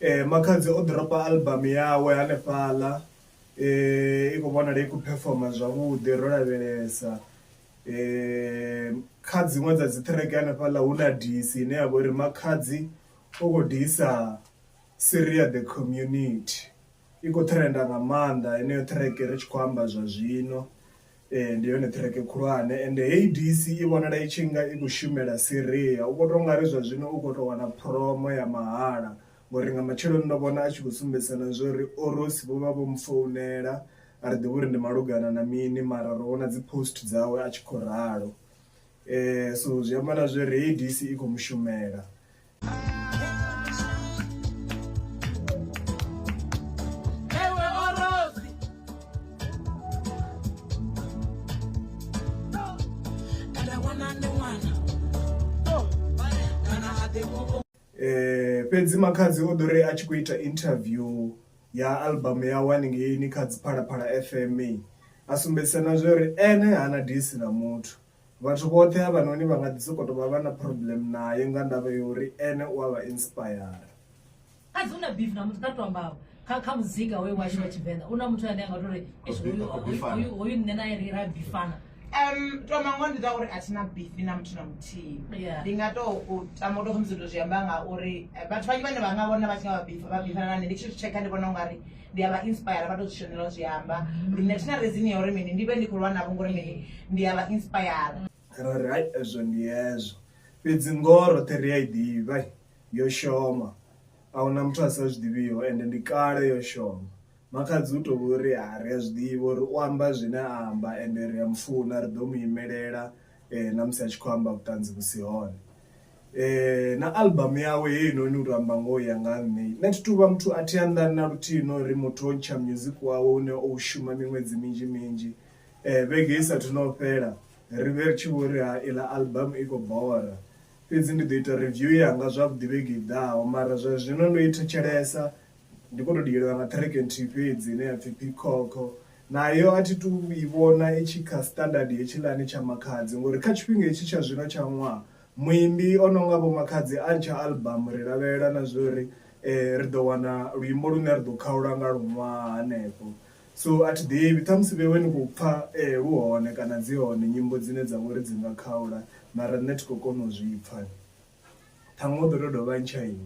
Makhadzi o dropa album yawe hanefhaḽa i khou vhonala i khou performa zwavhuḓi ro lavhelesa. Kha dziṅwe dza dzi track hanefhaḽa hu na disi ine ya vha uri Makhadzi u khou disa Syria the community, i khou trenda nga maanḓa heneyo track ri tshi khou amba zwa zwino. Ndi yone track khulwane ende heyi disi i vhonala i tshi nga i khou shumela Syria, u khou tou nga ri zwa zwino u khou tou wana promo ya mahala ngori nga matsheloni ndo vhona a tshi khou sumbedzisana zwo uri Orosi vho vha vho mu founela a ri ḓivhi uri ndi malugana na mini mara ro vhona dzi post dzawe a tshi khou ralo. So zwi amba na zwo ri heyi disi i khou mushumela. Fhedzi Makhadzi o ḓo ri a tshi khou ita interview ya album yawe haningei kha dzi Phalaphala FM a sumbedzisana zwo uri ene hana disi na muthu, vhathu vhoṱhe havhanoni vha nga ḓi sokou tou vha na problem naye nga ndavha ya uri ene u a vha inspire. Khadzi una beef na muthu kha tou amba kha muzika we washu wa Tshivenḓa una muthu ane anga tori hoyu nṋe naye ri ra bifana. To mango ndi da uri athina beef na muthu na muthihi, ndi nga to tama to khomisa to zwi amba nga uri vhathu vhanzhi vhane vha nga vhona vha tshi nga vha bifana nane ndi tshi checka ndi vhona ungari ndi ava inspire vha to zwi shonela zwi amba lune thina reason ya uri mini ndi vhe ndi khou lwa navho ngori mini ndi ava inspire. Ri hai ezwo ndi hezwo fhedzi ngoho roṱhe ri a i ḓivha yo shoma, ahuna muthu a sa zwi ḓivhiho ende ndi kale yo shoma. Makhadzi u tou uri ri a zwi ḓivha uri u amba zwine a amba ende ri a mufuna ri ḓo mu imelela na musi a tshi khou amba vhuṱanzi vhu si hone. Na album yawe heinoni uri amba ngoho ya nga nṋe nṋe thi tuvha muthu a thi anḓani na luthihi no uri muthu o ntsha music wawe une o shuma miṅwedzi minzhi minzhi. Vhege i sathu no fhela ri vhe ri tshi vho uri ha iḽa album i khou bora, fhedzi ndi ḓo ita review yanga zwavhuḓi vhege i ḓaho mara zwa zwino ndo i thetshelesa ndi khou tou digela nga track nthihi fhedzi ine ya pfhi Peacock, nayo a thi tu i vhona i tshi kha standard hetshiḽani tsha Makhadzi ngori kha tshifhinga hetshi tsha zwino tsha ṅwaha muimbi o no nga vho Makhadzi a ntsha album ri lavhelela na zwo uri ri ḓo wana luimbo lune ri ḓo khaula nga luṅwaha hanefho. So a thi ḓivhi ṱhamusi vhewe ni khou pfha lu hone kana dzi hone nyimbo dzine dza vha uri dzi nga khaula mara nṋe thi khou kona u zwi pfha, ṱhaṅwe u ḓo tou dovha ntsha iṅwe.